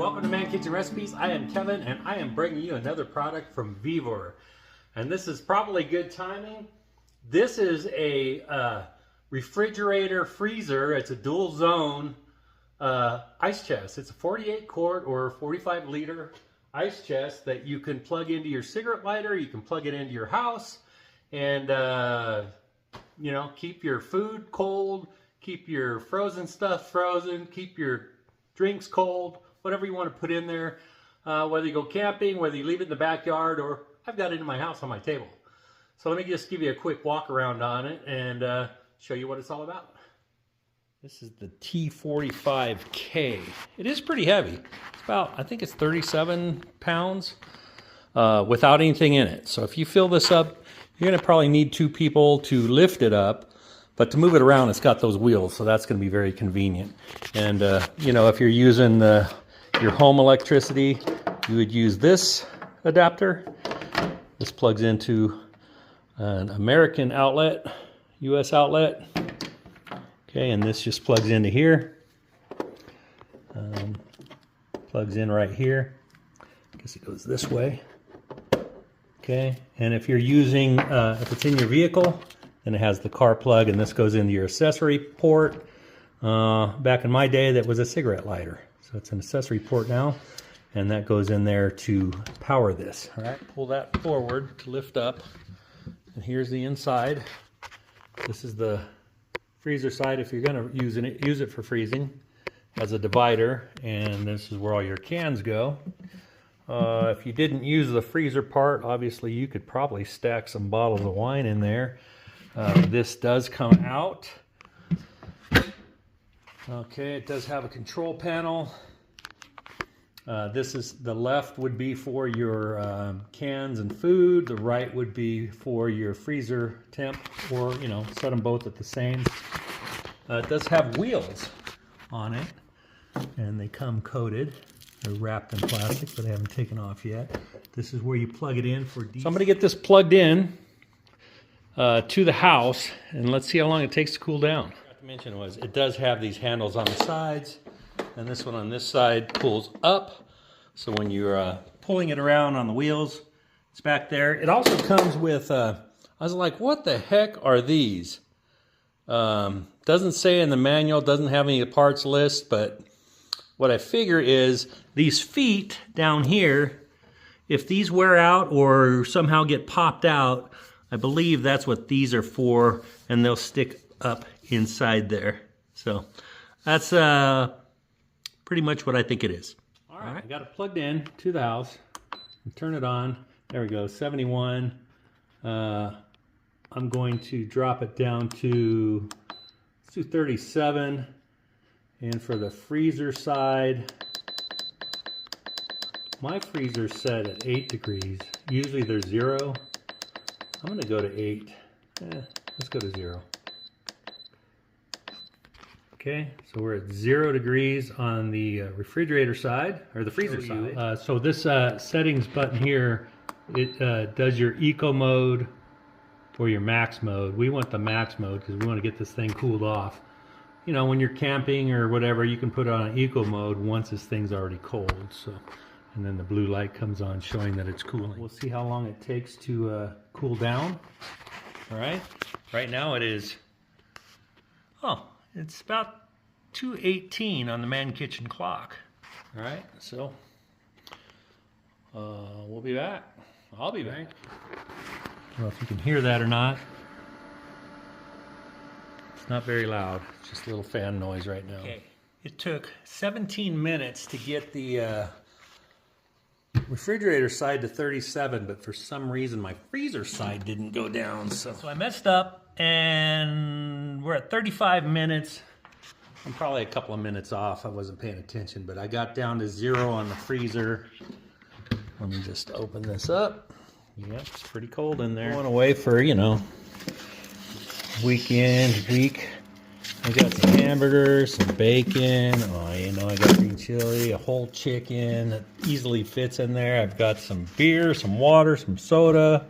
welcome to Man Kitchen Recipes. I am Kevin and I am bringing you another product from VEVOR. And this is probably good timing. This is a refrigerator freezer. It's a dual zone ice chest. It's a 48 quart or 45 liter ice chest that you can plug into your cigarette lighter. You can plug it into your house and you know, keep your food cold, keep your frozen stuff frozen, keep your drinks cold, whatever you want to put in there, whether you go camping, whether you leave it in the backyard, or I've got it in my house on my table. So let me just give you a quick walk around on it and show you what it's all about. This is the T45K. It is pretty heavy. It's about, I think it's 37 pounds without anything in it. So if you fill this up, you're going to probably need two people to lift it up. But to move it around, it's got those wheels, so that's going to be very convenient. And, you know, if you're using your home electricity, you would use this adapter. This plugs into an American outlet, US outlet. Okay, and this just plugs into here. Plugs in right here. I guess it goes this way. Okay, and if you're using, if it's in your vehicle, then it has the car plug, and this goes into your accessory port. Back in my day, that was a cigarette lighter. So it's an accessory port now, and that goes in there to power this. All right, pull that forward to lift up, and here's the inside. This is the freezer side if you're gonna use it for freezing. Has a divider, and this is where all your cans go. If you didn't use the freezer part, obviously you could probably stack some bottles of wine in there. This does come out. Okay, it does have a control panel. This is, the left would be for your cans and food. The right would be for your freezer temp, or, you know, set them both at the same. It does have wheels on it, and they come coated. They're wrapped in plastic, but they haven't taken off yet. This is where you plug it in for. So I'm gonna get this plugged in to the house, and let's see how long it takes to cool down. What I forgot to mention was it does have these handles on the sides, and this one on this side pulls up. So when you're pulling it around on the wheels, it's back there. It also comes with, I was like, what the heck are these? Doesn't say in the manual, doesn't have any parts list, but what I figure is these feet down here, if these wear out or somehow get popped out, I believe that's what these are for, and they'll stick up inside there. So that's pretty much what I think it is. All right, I got it plugged in to the house. Turn it on. There we go, 71. I'm going to drop it down to, let's do 37. And for the freezer side, my freezer's set at 8 degrees. Usually they're 0. I'm going to go to 8. Let's go to 0. Okay, so we're at 0 degrees on the refrigerator side, or the freezer side. So this settings button here, it does your eco mode or your max mode. We want the max mode because we want to get this thing cooled off. You know, when you're camping or whatever, you can put it on eco mode once this thing's already cold. So, and then the blue light comes on showing that it's cooling. We'll see how long it takes to cool down. All right, right now it is, oh, it's about 2:18 on the Man Kitchen clock. All right, so we'll be back. I'll be back. I don't know if you can hear that or not. It's not very loud. It's just a little fan noise right now. Okay. It took 17 minutes to get the refrigerator side to 37, but for some reason my freezer side didn't go down. So I messed up, and we're at 35 minutes. I'm probably a couple of minutes off. I wasn't paying attention, but I got down to 0 on the freezer. Let me just open this up. Yep, it's pretty cold in there. Going away for, you know, weekend, week. I got some hamburgers, some bacon. Oh, you know, I got green chili, a whole chicken that easily fits in there. I've got some beer, some water, some soda.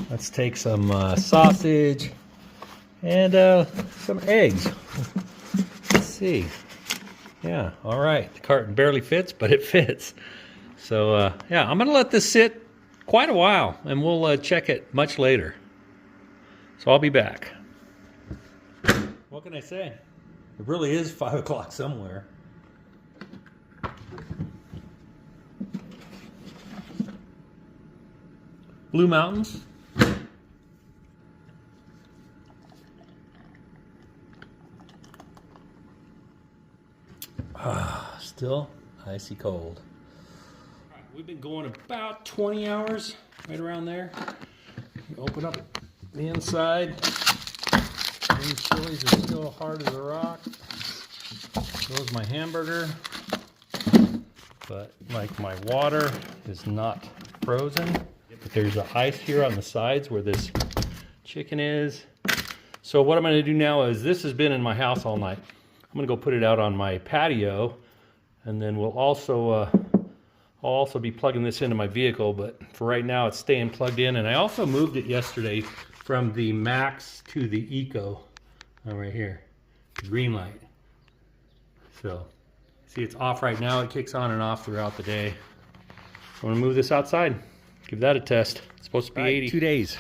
Let's take some sausage and some eggs. Let's see. Yeah, all right. The carton barely fits, but it fits. So yeah, I'm gonna let this sit quite a while, and we'll check it much later. So I'll be back. What can I say? It really is 5 o'clock somewhere. Blue Mountains. Still icy cold. All right, we've been going about 20 hours, right around there. Open up the inside. These chilies are still hard as a rock. Goes my hamburger. But like my water is not frozen. But there's the ice here on the sides where this chicken is. So what I'm going to do now is, this has been in my house all night. I'm going to go put it out on my patio, and then we'll also I'll also be plugging this into my vehicle, but for right now it's staying plugged in. And I also moved it yesterday from the Max to the Eco, right here, the green light. So see, it's off right now. It kicks on and off throughout the day. I'm going to move this outside, give that a test. It's supposed to be 80. 2 days.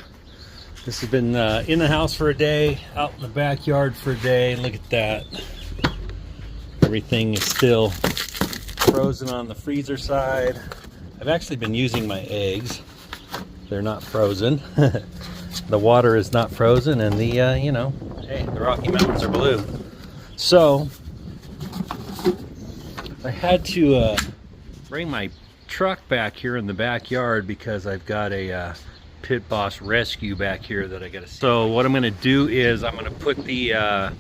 This has been in the house for a day, out in the backyard for a day. Look at that. Everything is still frozen on the freezer side. I've actually been using my eggs. They're not frozen. The water is not frozen, and the, you know, hey, the Rocky Mountains are blue. So, I had to bring my truck back here in the backyard because I've got a Pit Boss Rescue back here that I gotta see. So what I'm gonna do is I'm gonna put the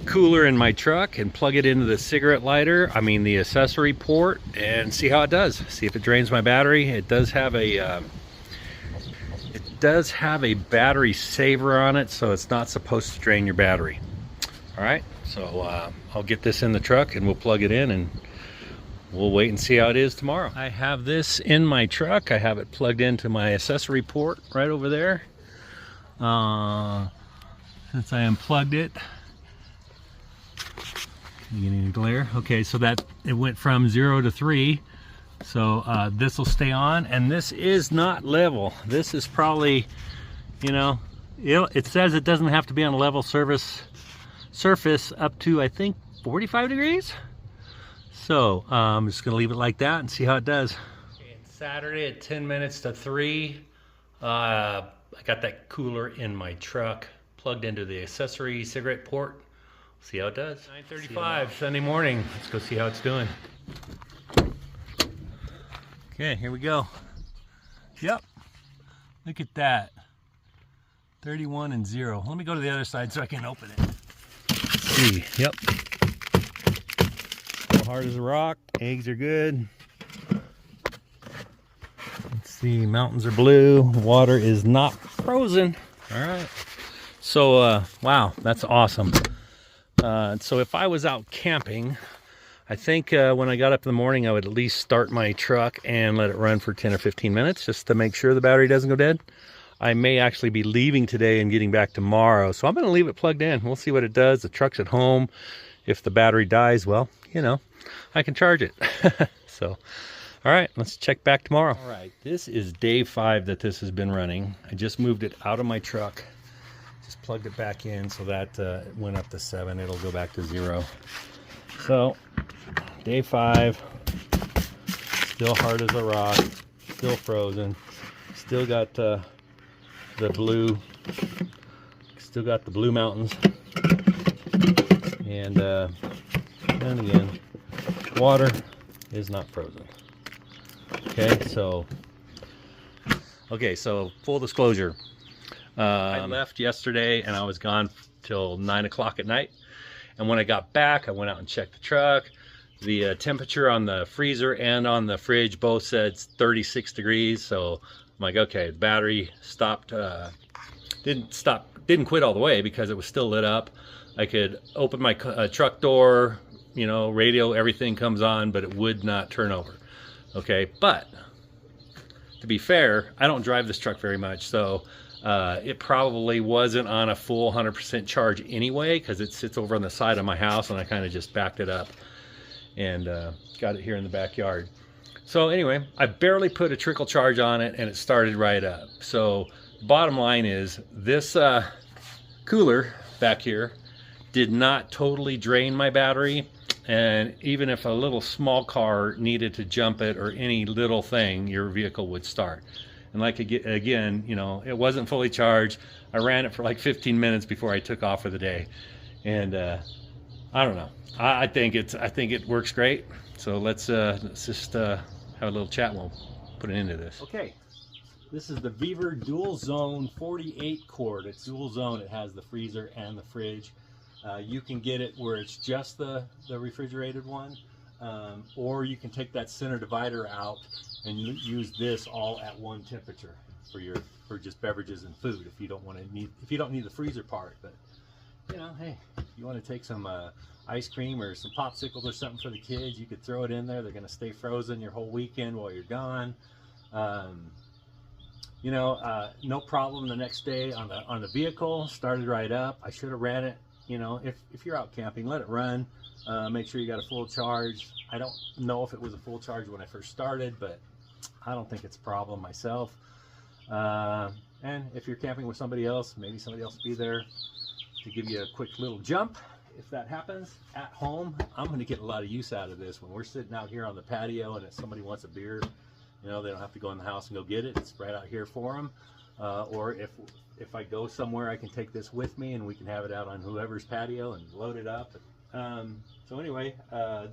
cooler in my truck and plug it into the cigarette lighter, the accessory port, and see how it does. See if it drains my battery. It does have a battery saver on it, so it's not supposed to drain your battery. All right, so I'll get this in the truck and we'll plug it in, and we'll wait and see how it is tomorrow. I have this in my truck. I have it plugged into my accessory port right over there. Since I unplugged it, you get any glare? Okay, so that it went from 0 to 3. So this will stay on, and this is not level. This is probably, you know, it says it doesn't have to be on a level surface up to, I think, 45 degrees. So I'm just gonna leave it like that and see how it does. Okay, it's Saturday at 10 minutes to 3. I got that cooler in my truck plugged into the accessory cigarette port. See how it does. 9:35 Sunday morning. Let's go see how it's doing. Okay, here we go. Yep, look at that. 31 and 0. Let me go to the other side so I can open it. Let's see, yep. Hard as a rock. Eggs are good. Let's see, mountains are blue. Water is not frozen. All right. So, wow, that's awesome. So if I was out camping, I think when I got up in the morning, I would at least start my truck and let it run for 10 or 15 minutes just to make sure the battery doesn't go dead. I may actually be leaving today and getting back tomorrow. So I'm going to leave it plugged in. We'll see what it does. The truck's at home. If the battery dies, well, you know, I can charge it. So, all right, let's check back tomorrow. All right, this is day 5 that this has been running. I just moved it out of my truck. Just plugged it back in so that it went up to 7. It'll go back to 0. So, day 5, still hard as a rock, still frozen, still got the blue, still got the Blue Mountains, and again, water is not frozen. Okay, so full disclosure, I left yesterday and I was gone till 9 o'clock at night. And when I got back, I went out and checked the truck. The temperature on the freezer and on the fridge both said 36 degrees. So I'm like, okay, the battery stopped, didn't quit all the way because it was still lit up. I could open my truck door, you know, radio, everything comes on, but it would not turn over. Okay, but to be fair, I don't drive this truck very much, so it probably wasn't on a full 100% charge anyway, because it sits over on the side of my house and I kind of just backed it up. and got it here in the backyard. So anyway, I barely put a trickle charge on it and it started right up. So bottom line is this cooler back here did not totally drain my battery, and even if a little small car needed to jump it or any little thing, your vehicle would start. And like again, you know, it wasn't fully charged. I ran it for like 15 minutes before I took off for the day, and I don't know. I think it works great. So let's just have a little chat and we'll put it into this. Okay, this is the VEVOR dual zone 48 quart. It's dual zone. It has the freezer and the fridge. You can get it where it's just the refrigerated one, or you can take that center divider out and use this all at one temperature for just beverages and food. If you don't need the freezer part, but you know, hey, if you want to take some ice cream or some popsicles or something for the kids, you could throw it in there. They're going to stay frozen your whole weekend while you're gone. You know, no problem the next day on the vehicle. Started right up. I should have ran it. You know, if you're out camping, let it run. Make sure you got a full charge. I don't know if it was a full charge when I first started, but I don't think it's a problem myself. And if you're camping with somebody else, maybe somebody else will be there to give you a quick little jump. If that happens at home, I'm going to get a lot of use out of this. When we're sitting out here on the patio and if somebody wants a beer, you know, they don't have to go in the house and go get it. It's right out here for them. Or if I go somewhere, I can take this with me and we can have it out on whoever's patio and load it up. So anyway,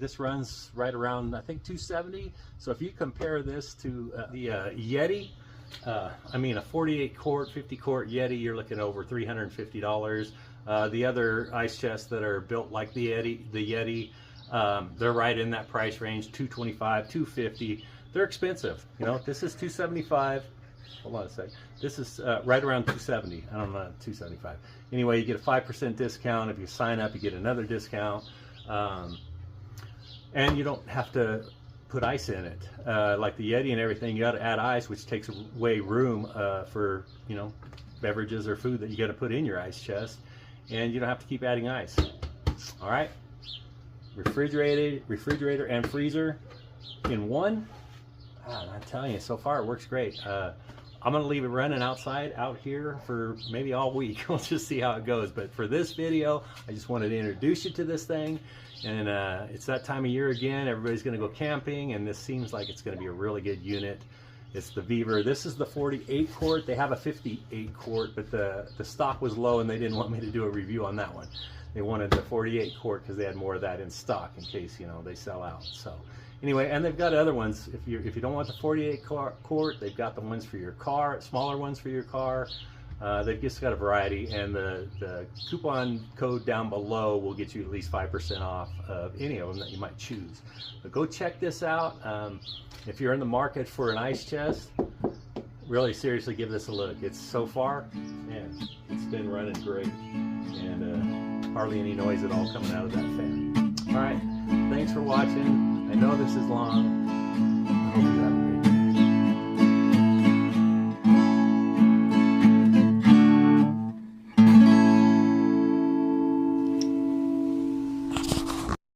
this runs right around, I think, 270. So if you compare this to the Yeti, I mean, a 48 quart, 50 quart Yeti, you're looking over $350. The other ice chests that are built like the Yeti, they're right in that price range, $225, $250. They're expensive. You know, this is $275. Hold on a sec. This is right around $270. I don't know, $275. Anyway, you get a 5% discount. If you sign up, you get another discount. And you don't have to put ice in it. Like the Yeti and everything, you got to add ice, which takes away room for, you know, beverages or food that you got to put in your ice chest. And you don't have to keep adding ice. All right. Refrigerator and freezer in one. I'm telling you, so far it works great. I'm going to leave it running outside out here for maybe all week. We'll just see how it goes. But for this video, I just wanted to introduce you to this thing. And it's that time of year again. Everybody's going to go camping, and this seems like it's going to be a really good unit. It's the VEVOR. This is the 48 quart. They have a 58 quart, but the stock was low and they didn't want me to do a review on that one. They wanted the 48 quart because they had more of that in stock in case, you know, they sell out. So anyway, and they've got other ones. If you don't want the 48 quart, they've got the ones for your car, smaller ones for your car. They've just got a variety, and the coupon code down below will get you at least 5% off of any of them that you might choose. But go check this out. If you're in the market for an ice chest, really seriously give this a look. It's so far, man, it's been running great, and hardly any noise at all coming out of that fan. All right, thanks for watching. I know this is long. I hope you